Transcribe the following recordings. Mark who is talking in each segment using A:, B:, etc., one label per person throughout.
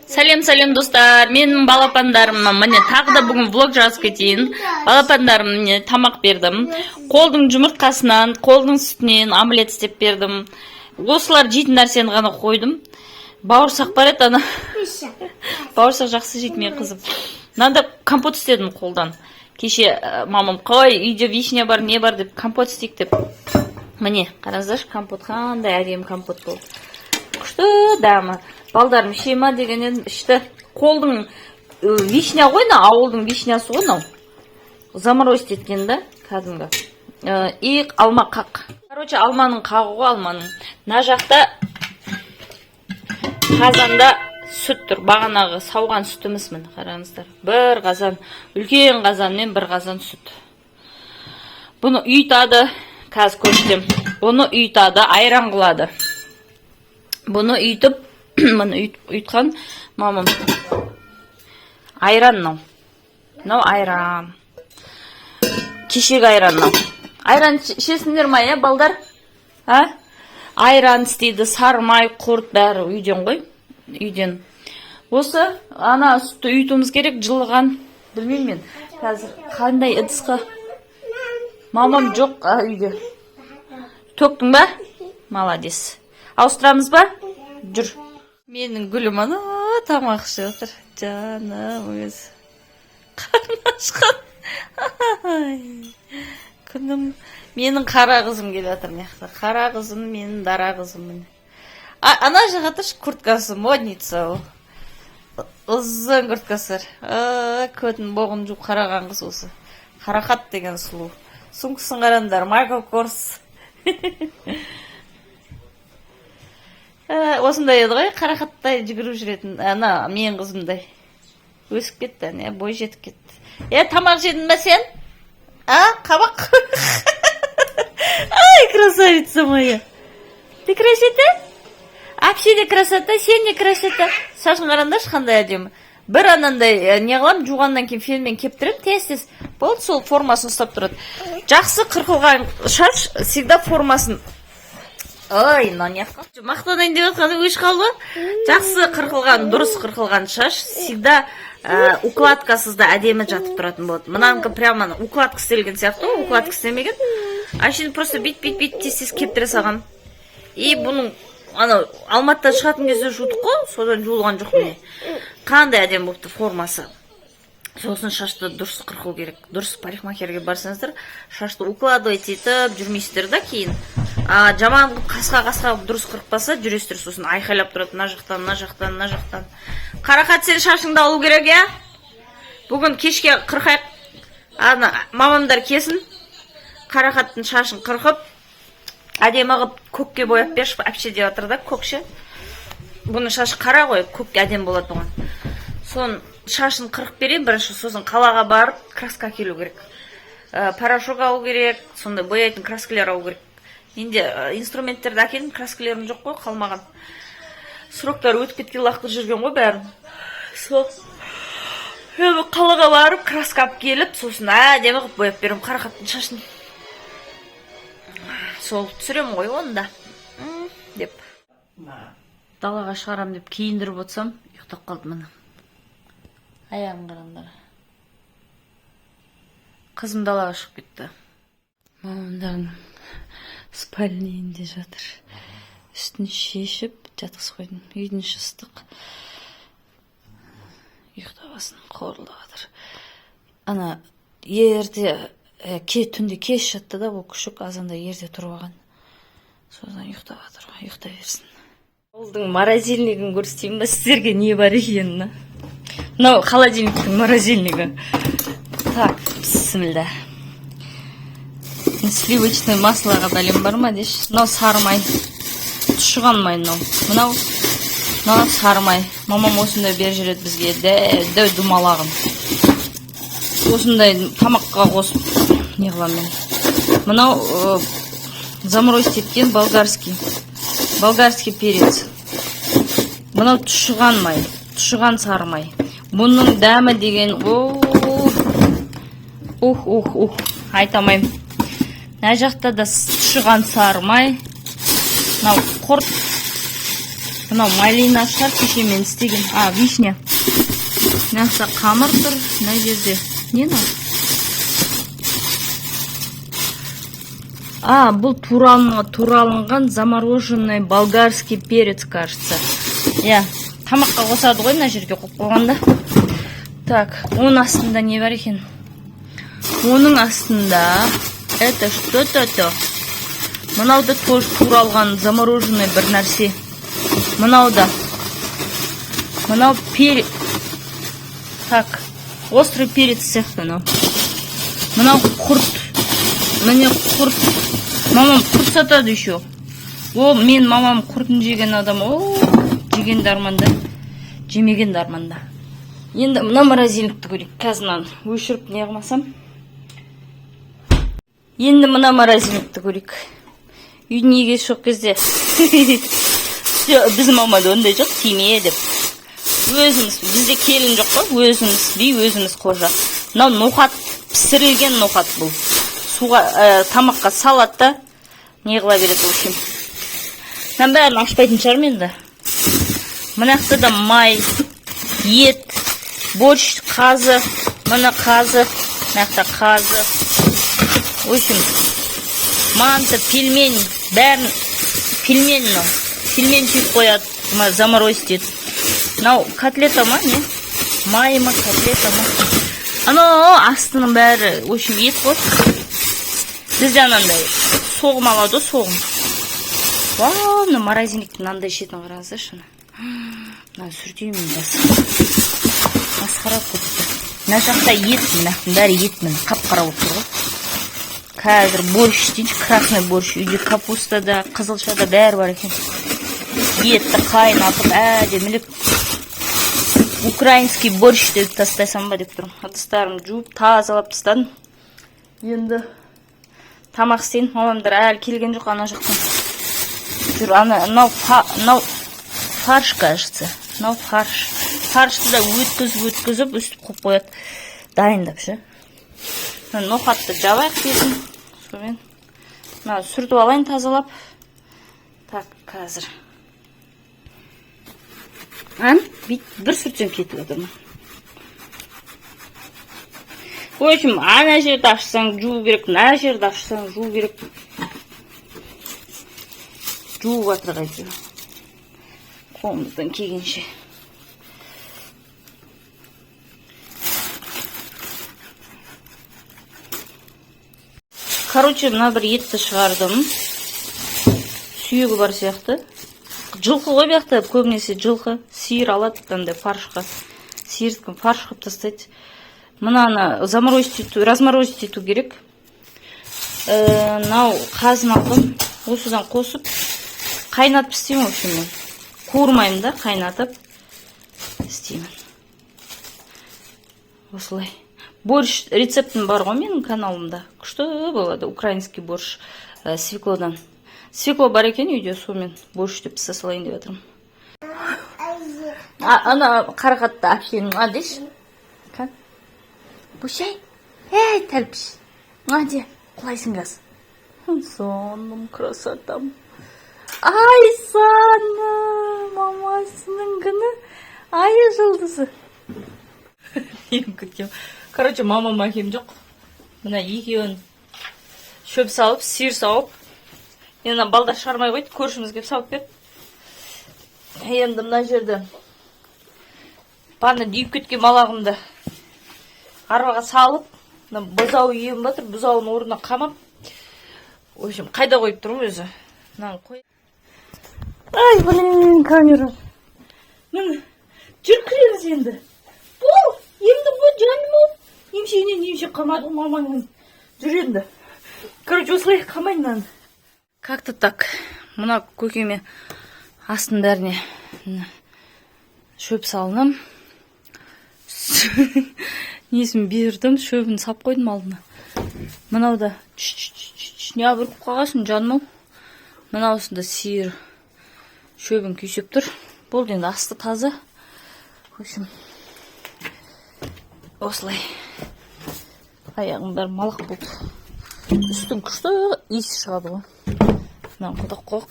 A: Сәлем достар, менің балапандарымнан міне тағы да бүгін влог жазып кетейін. Балапандарымне тамақ бердім. Қолдың жұмыртқасынан, қолдың сүтінен омлет істеп бердім. Осылар жейтін нәрсені ғана қойдым. Бауырсақ бар еді ана. Бауырсақ жақсы жейді менің қызым. Мынанда компот істедім қолдан. Кеше мамам қой, үйде вишня бар, не бар деп компот істейік деп. Міне, қараңыздаршы, компот қандай әдемі компот болды. Күшті дәмі. Балдарым шема дегеннен ішті. Қолдың вишня ғой, ауылдың вишнясы ғой, нау. Заморозить еткен да, кәдімгі. И алма қақ. Короче, алманың қағы ғой, алманың. Мына жақта қазанда сүт тұр. Бағанағы сауған сүтіміз міне, қараңыздар. Бір қазан, үлкен қазанмен бір қазан сүт. Бұны ұйтады, қазір көрсетем. Бұны ұйтады, айран қылады. Бұны үйтіп, мұны үйтқан мамам. Айран нау. Нау айран. Кешегі айран нау. Айран ішесіңдер ма, балдар? Айран істейді, сармай, құрт бәрі үйден ғой. Үйден. Осы, ана сүтті үйтуіміз керек, жылыған. Білмеймін мен. Қазір қандай ыдысқа. Мамам жоқ үйде. Төктің ба? Маладес. Ауыстырамыз ба? Жүр. Менің гүлім ана тамақ ішіп отыр. Жаным өз. Қарны ашқан. Күнім. Менің қара қызым келе жатыр мияқта. Қара қызым, менің дара қызым. Ана жаққа тұршы курткасы, модница ол. Ұзын курткасы. Көтін боғын жуып қараған қыз осы. Қарақат деген сұлу. Сумкысын қарандар, Майкл Корс. Осындай еді ғой, қарақаттай жүгіріп жүретін. Ана, мен қызымдай. Өсіп кетті, бой жетіп кетті. Тамақ жедің бе сен? Қабақ? Ай, красавица моя. Ты красота? Апше де красота, сен не красота. Шашын қарандашы қандай әдемі. Бір анандай не қылам, жуғаннан кейін фенмен кептіріп, тез-тез болды, сол формасын ұстап тұрады. Жақсы қырқылған шаш всегда формасын. Ой, не қылды. Мақтанайын деп отқаны өш қалды. Жақсы қырқылған, дұрыс қырқылған шаш всегда укладкасызда әдемі жатып тұратын болады. Мынанқы прямо укладка істелген сияқты, укладка істемеген. Айшын просто бит тез-тез кептіре саған. И бұның Алматыдан шығатын кезде жудық қой, содан жуылған жоқ міне. Қандай әдем болыпты формасы. Сосын шашты дұрыс қырқыл керек. Дұрыс парикмахерге барсаңыздар, шашты укладывать етіп жүрмейсіздер да кейін. Жаман қасқа дұрыс қырықпаса жүресіздер, сосын айқайлап тұрады мына жақтан. Қарақат, сен шашыңды алу керек, Бүгін кешке қырқайық. Мамамдар кесін. Қарақаттың шашын қырқып, әдемі қып көкке бояп берші, әпше деп жатыр да, көкше. Бұның шашы қара ғой, көкке әдем болады оған. Сон шашын қырық берейін бірінші, сосын қалаға барып краска келу керек. Порошок алу керек, сонда бояйтын краскілер алу керек. Енді инструменттерді әкелдім, краскілерім жоқ қой, қалмаған. Сроктар өтіп кеткен лақтыр жүрген ғой бәрін. Қалаға барып краска алып келіп, сосын әдемі қып бояп берем қарақаттың шашын. Сол түсірем ғой онда деп. Далаға шығарам деп киіндіріп отсам, ұйықтап қалды мына. Аяғын қараңдар. Қызым далаға шығып кетті. Мамамдардың спальнейінде жатыр. Үстін шешіп жатқыз қойдым. Үйдің іші ыстық. Ұйықтабасын қорылды жатыр. Ана ерте түнде кеш жатты да, ол күшік азанда ерте тұрып алған. Содан ұйықтап жатыр, ұйықтай берсін. Олдың морозильнигін көрсетейін ба сіздерге не бар екенін. Мынау холодильниктің морозильнигі. Так, бісмілда. Сливочный маслоға бәлем бар ма деш? Мынау сармай. Тұшыған май мынау. Мынау сармай. Мамам осындай бер жүреді бізге. Дәу думалағын. Осындай тамаққа қосып не қылам мен. Мынау заморозить еткен болгарский перец. Мынау тұшыған май, тұшыған сармай. Бұның дәмі деген айтамайым. Мына жақта да тұшыған сармай. Мынау құрт Мынау малина шығар, кеше мен істеген. Вишня. Мына қамыр тұр, мына жерде. Не мынау? Бұл туралынған замороженный болгарский перец, кажется. Тамаққа қосады ғой, мына жерге қойып қойғанда. Так, оның астында не бар екен? Оның астында это что-то. Мынауды тоже туралған замороженный бір нәрсе. Мынау перец. Так, острый перец сияқты мынау. Мынау құрт. Міне құрт. Мамам құрт сатады еще. Мен мамам құртын жеген адам. Жеген дарманда. Жемеген дарманда. Енді мына морозильникті көрейік. Қазір өшіріп не қылмасам. Енді мына морозильникті көрейік. Үйдің егесі жоқ кезде. Біз мамада ондай жоқ, тиме деп. Өзіміз, бізде келін жоқ қой, өзіміз би, өзіміз қожа. Мынау ноқат, пісірілген ноқат бұл. Суға, тамаққа салады да, не қыла береді өшім. Мен бәрін ашпайтын шығарым енді. Мынақта да май, ет, борщ, қазы, мына қазы, мынақта қазы. Өшім, манты, пельмень, бәрін пельмень мынау. Пельмень түйіп қояды, заморозить етіп. Мынау котлета ма, не? Май ма, котлета ма? Астының бәрі, өшім, ет қой. Бізде анандай соғым алады, соғым. Мына морозильниктің мынандай шетін қараңыздар шыны. Мына сүртеймін басы. Масқара көпті. Мына жақта ет, мынақтың бәрі ет мін, қап-қара отыр ғой. Қазір борщ дейінші, красный борщ. Үйде капуста да, қызылша да бәрі бар екен. Етті қайнатып, әдемілік. Украинский борщ деп тастайсам ба деп тұрмын. Ыдыстарымды жуып, тазалап тастадым. Енді тамақ істейін. Мамамдар әлі келген жоқ ана жақтан. Мынау фарш, кажется. Мынау фарш. Фаршты да өткізіп, үстіп қойып қояды. Дайындап ше. Ноқатты жабайық дейсің. Сомен сүртіп алайын тазалап. Так, қазір. Bir сүртсем кетіп отырмын. В общем, ана жерді ашсаң жуу керек, мына жерді ашсаң жуу керек. Жуып жатыр әйтеуір. Қолымыздан келгенше. Короче, мына бір етті шығардым. Сүйегі бар сияқты. Жылқы ғой бияқта, көбінесе жылқы, сиыр алады, андай фаршқа. Сиырдікін фарш қып тастайды. Мынаны разморозить ету керек. Мынау қазын алдым. Осыдан қосып, қайнатып істеймін өшін мен. Қуырмаймын да, қайнатып істеймін. Осылай. Борщ рецептім бар ғой менің каналымда. Күшті болады, украинский борщ свеклодан. Свекло бар екен үйде, сомен борщ деп пісе салайын деп жатырмын. Ана қарақатты әпшейін, дейші? Бұшай? Тәлпіш. Де, құлайсың қаз. Соным, красотам. Ай, саны, мамасының күні. Айы жылдызы. Короче, мамам әкем жоқ. Мына екеуін шөп салып, сиыр сауып. Енді балдар шығармай қойды, көршіміз кеп сауып берді. Енді мына жерді баны дейіп кеткен малағымды арбаға салып, бұзау ем батыр, бұзауын орнына қамап. В общем, қайда қойып тұрмын өзі. Ай, блин, камера. Міне, жүркіреңіз енді. Бұл, емді бұл жаным ол. Емші қамады, мамаңның жүр енді. Короче, осылай қамайын мынаны. Как-то так. Мына көкеме астын бәріне шөп салынам. Несін бердім, шөбін сап қойдым алдына. Мынау да не абырып қағасын жаным ол. Мынаусында сиыр шөбін күйсеп тұр. Болды енді асты таза. В общем, осылай. Аяғым бәрі малақ болды. Үстің күшті иіс шығады ғой. Мынау құдық қоқ,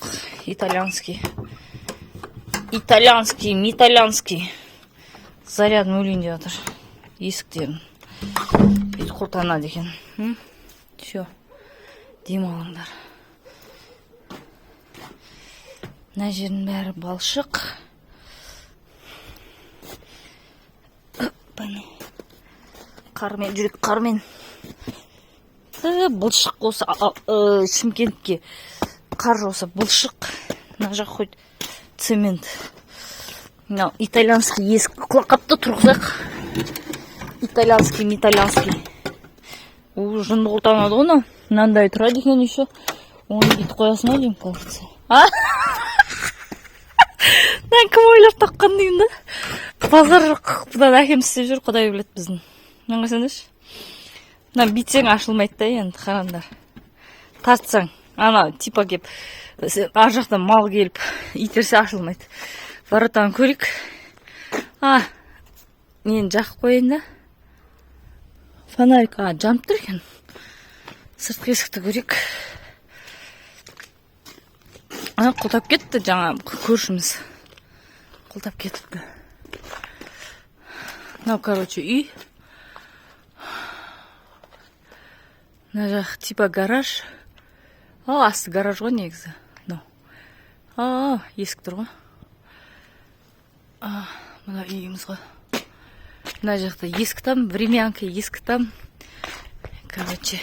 A: итальянский. итальянский. Зарядын өлейін деп жатыр. Есіктерін. Бүйтіп құртанады екен. Все. Демалыңдар. Мына жердің бәрі балшық. Қармен жүрек, қармен. Бұлшық осы Шымкентке қар жауса бұлшық. Мына жақ хоть цемент. Мына итальянский есік құлақапты тұрғызақ. Итальянский. Ол жынды қолтанады оны. Мынандай тұрады екен еще. Оны бүйтіп қоясың ау деймін, получится. Мен кім ойлап таққан деймін да. Базар жоқ. Бұдан әкем істеп жүр, құдай біледі біздің. Мен қойсаңдаршы. Мына бүйтсең ашылмайды да енді, қараңдар. Тартсаң, ана типа кеп, ар жақтан мал келіп, итерсе ашылмайды. Воротаны көрейік. Нені жақып қойайын да. Фонарик, жанып тұр екен. Сыртқы есікті көрейік. Құлтап кетті жаңа көршіміз. Құлтап кетіпті. Мынау, короче, үй. Мына жақ типа гараж. Асты гараж ғой негізі. Есік тұр ғой. Мына үйіміз ғой. Мына жақта есік там, времянка есік там. Короче.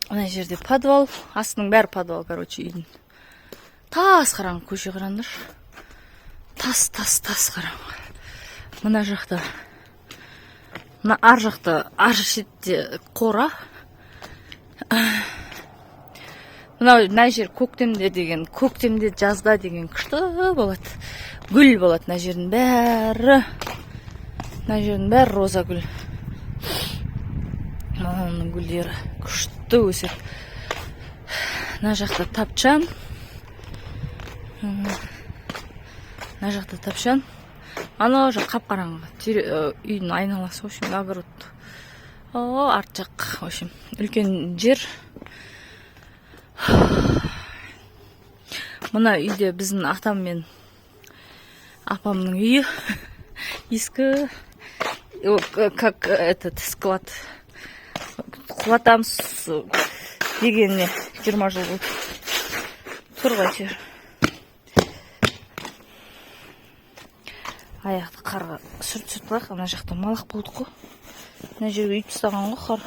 A: Мына жерде подвал. Астының бәрі подвал, короче, үйдің. Тас қараң, көше қараңдар. Тас қараң. Мына жақта. Мына ар жақта, ар шетте қора. Мына жер көктемде деген, көктемде жазда деген күшті болады. Гүл болады мына жердің бәрі. Мына жердің бәрі роза гүл. Оның гүлдері күшті өседі. Мына жақта тапчан. Мына жақта тапчан. Ана жақ қап-қараңғы. Үйдің айналасы, в общем, огород. Арт жақ, в общем, үлкен жер. Мына үйде біздің атам мен апамның үйі. Ескі, как этот склад. Құлатамыз дегеніне 20 жыл болды. Тұрғай жер. Аяқты қарға сүрт-сүрт. Ана жақта малақ болды қой. Мына жерге үй тастаған ғой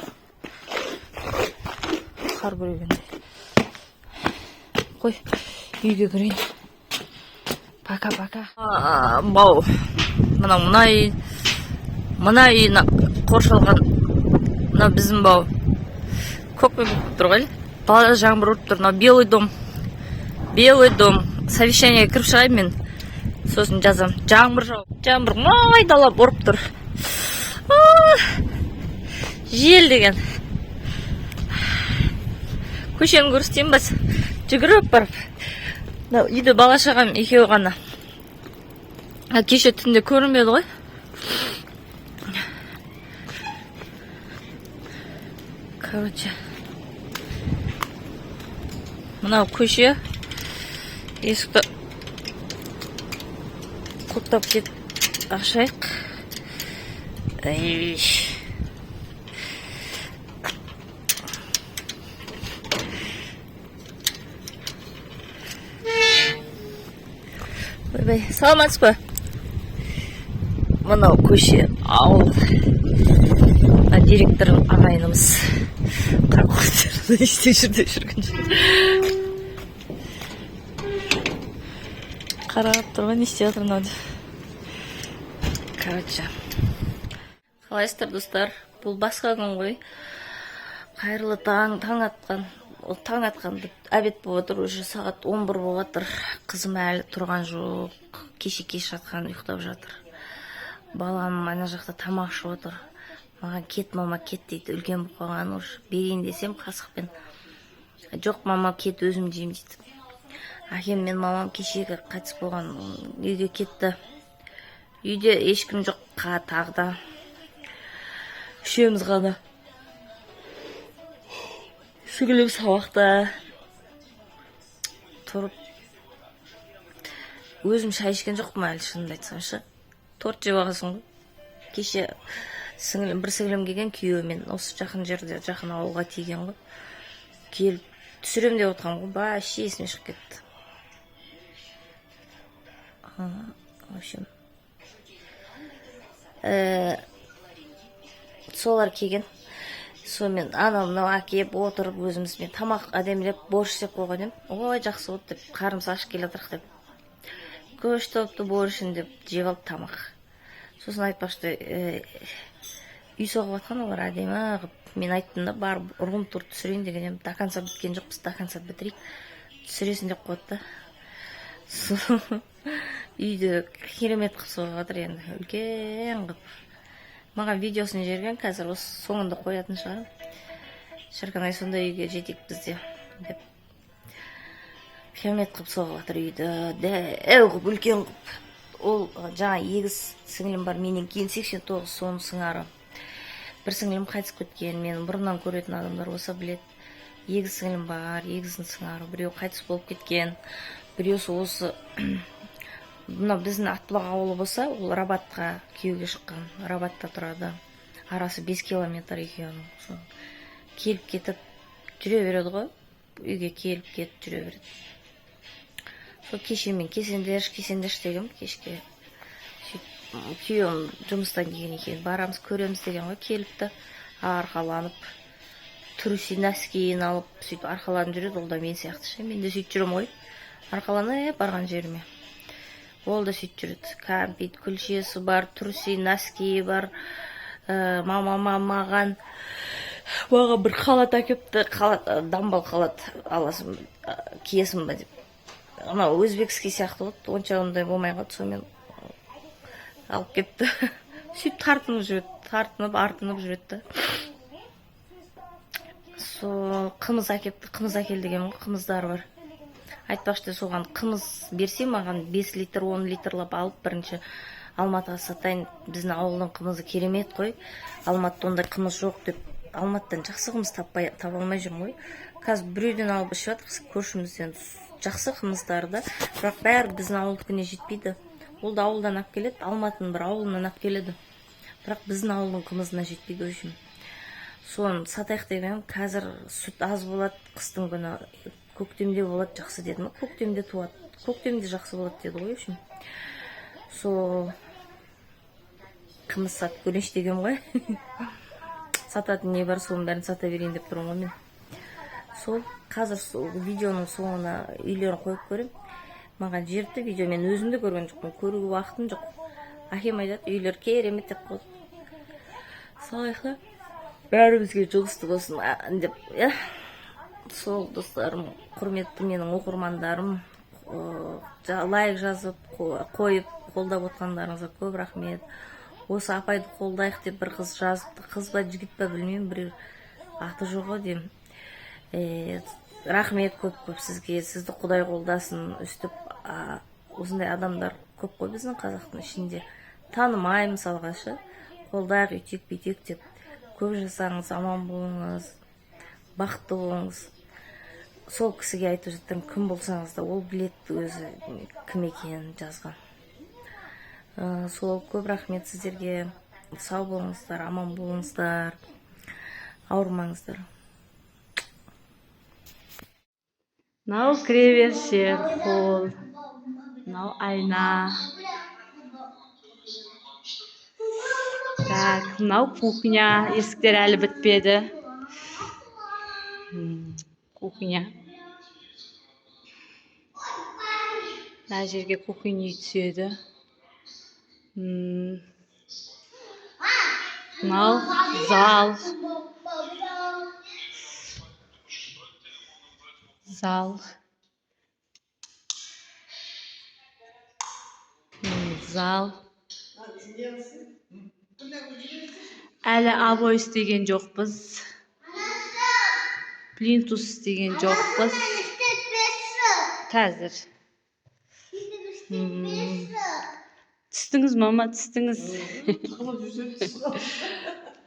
A: қар бүрегенде. Қой, үйге кірейін. Пока. Бау. Мына үй қоршалған. Мына біздің бау. Көкпе болып тұр ғой. Бала жаңбыр ұрып тұр. Мына белый дом. Совещание кіріп шығайын мен. Сосын жазам. Жаңбыр майдалап ұрып тұр. Жел деген. Көшені көрістейін бас. Жүгіріп барып. Үйді бала шағам екеуі ғана. Кеше түнде көрінбеді ғой. Короче. Мынау көше. Есікті құлттап кет ашайық. Саламатсыз ба? Мынау көше ауыл. Директорым ағайынымыз. Қарақұлақтарында істеп жүрген. Қарап тұрған істеп жатыр мынау. Короче. Қалайсыздар достар? Бұл басқа күн ғой. Қайырлы таң атқан. Таң атқанды әбет болып отыр, уже сағат 11 болып отыр. Қызым әлі тұрған жоқ. Кеш жатқан ұйықтап жатыр. Балам ана жақта тамақ ішіп отыр. Маған кет, мама кет дейді. Үлкен болып қалған уже. Берейін десем қасықпен. Жоқ, мама кет, өзім жеймін дейді. Әкем мен мамам кешегі қайтыс болған үйге кетті. Үйде ешкім жоқ тағда. Үшеуміз ғана. Сүгіліп сабақта. тұрып өзім шай ішкен жоқпын әлі, шынымды айтсам шы. Торт жеп алғансың ғой. Кеше бір сіңілім келген, күйеуімен осы жақын жерде, жақын ауылға тиген ғой. Келіп түсірем деп отқан ғой, вообще есіме шығып кетті. В общем, солар келген. Сонымен анау мынау әкеп отырып өзімізбен тамақ әдемілеп борщ істеп қойған едім. Ой, жақсы болды деп, қарымыз ашып келе жатырық деп. Көш топты борщын деп жеп алып тамақ. Сосын айтпақшы, үй соғып жатқан олар әдемі қылып. Мен айттым да, барып рум-тур түсірейін деген едім. До конца біткен жоқпыз, до конца бітірейік. Түсіресің деп қойды да. Үйді керемет қылып соғып жатыр енді, үлкен қылып. Маған видеосын жерген, қазір осы соңында қоятын шығарым. Шіркін ай, сондай үйге жетейік бізде деп. Керемет қылып соғып жатыр үйді, дәу қылып, үлкен қылып. Ол жаңа егіз сіңілім бар, менен кейін 89, соның сыңары. Бір сіңілім қайтыс кеткен, мен бұрыннан көретін адамдар болса білет. Егіз сіңілім бар, егіздің сыңары, біреу қайтыс болып кеткен, біреусі осы мына біздің Атбұлақ ауылы болса, ол Рабатқа күйеуге шыққан, Рабатта тұрады. Арасы 5 километр екеуінің. Келіп кетіп жүре береді ғой, үйге келіп кетіп жүре береді. Сол кеше мен кесендеш дегем, кешке күйеуім жұмыстан келген екен, барамыз көреміз деген ғой, келіпті, арқаланып, трусі носкиін алып, сөйтіп арқаланып жүреді. Ол да мен сияқты ше, мен де сөйтіп жүрем ғой, арқаланып барған жеріме. Ол да сөйтіп жүреді, кәмпит күлшесі бар, трусі носки бар. Маған бір халат әкепті, дамбал халат аласың, киесің ба деп. Ана өзбекский сияқты болды, онша ондай болмай қалды, сонымен алып кепті. Сөйтіп тартынып жүреді, артынып жүреді. Сол қымыз әкепті, қымыз әкел деген ғой, қымыздары бар. Айтпақшы, соған қымыз берсе, маған 5 литр, 10 литрлап алып бірінші Алматыға сатайын. Біздің ауылдың қымызы керемет қой. Алматыда ондай қымыз жоқ деп, Алматыдан жақсы қымыз таба алмай жүрмін ғой. Қазір біреуден алып ішіп жатырмыз, көршімізден жақсы қымыздарды, бірақ бәрі біздің ауылдікіне жетпейді. Ол да ауылдан алып келеді, Алматының бір ауылынан алып келеді. Бірақ біздің ауылдың қымызына жетпейді өшім. Соны сатайық деген, қазір сүт аз болады, қыстың күні көктемде болады, жақсы дедім. Көктемде туады, көктемде жақсы болады деді ғой өшім. Сол қымыз сатып көрейінші деген ғой. Сататын не бар, соның бәрін сата берейін деп тұрмын ғой мен. Сол қазір видеоның соңына үйлерін қойып көрем. Маған жерді видео, мен өзімді көрген жоқпын, көруге уақытым жоқ. Әкем айтады, үйлер керемет деп қойды. Солайқы бәрімізге жұғысты болсын деп. Сол достарым, құрметті менің оқырмандарым, лайк жазып, қойып, қолдап отқандарыңызға көп рахмет. Осы апайды қолдайық деп бір қыз жазыпты, қыз ба жігіт па білмеймін, бір аты жоғы деймін. Рахмет көп сізге, сізді Құдай қолдасын. Үстіп, осындай адамдар көп қой біздің қазақтың ішінде. Танымай мысалға ше, қолдайық, үйтек бүйтек деп. Көп жасаңыз, аман болыңыз, бақытты болыңыз. Сол кісіге айтып жатырмын, кім болсаңыз да, ол білет өзі кім екенін жазған. Сол көп рахмет сіздерге. Сау болыңыздар, аман болыңыздар, ауырмаңыздар. Мынау кіреберші қол, мынау айна. Так, мынау кухня, есіктер әлі бітпеді. Кухня. Мына жерге кухня түседі. Мынау зал. Зал. Зал. Әлі обой істеген жоқпыз. Плинтус істеген жоқпыз. Қазір. Түстіңіз, мама, түстіңіз.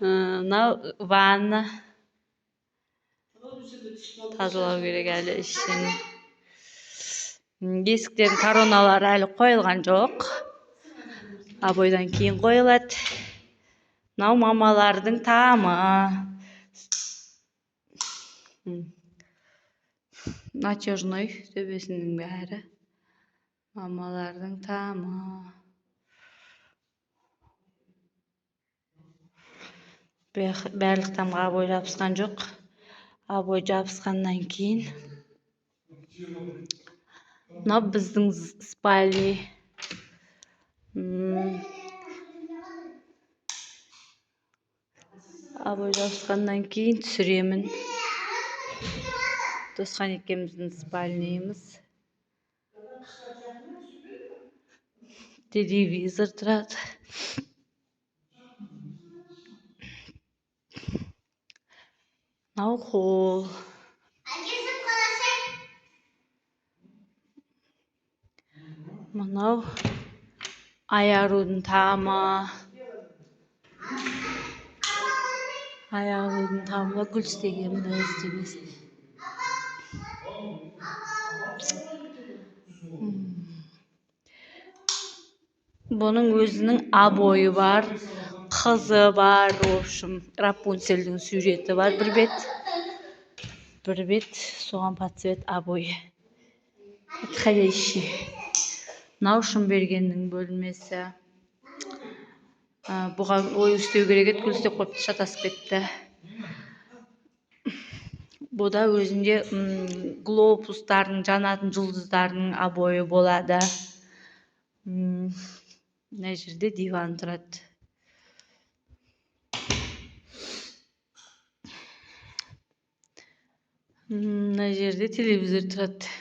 A: Мынау ванна. Тазалау керек әлі ішін.
B: Есіктердің короналары әлі қойылған жоқ. Абойдан кейін қойылады. Мынау мамалардың тамы. Натяжной төбесінің бәрі. Мамалардың тамы. Бәрлік тамға абой жабысқан жоқ. Абой жабысқаннан кейін. Мынау біздің спальни. Абой жабысқаннан кейін түсіремін. Досқан екеміздің спальнейіміз. Телевизор тұрады. Мынау холл. Мынау аярудың тамы. Аярудың тамы гүл істегенбіз дебесін. Бұның өзінің абойы бар, қызы бар, в общем, Рапунцельдің суреті бар бір бет. Бір бет, соған подцвет абойы. Подходящий. Мынау Шынбергеннің бөлмесі. Бұған ой үстеу керек еді, гүл істеп қойыпты, шатасып кетті. Бұл да өзінде глобустардың, жанатын жұлдыздардың абойы болады. Мына жерде диван тұрады. Мына жерде телевизор тұрады.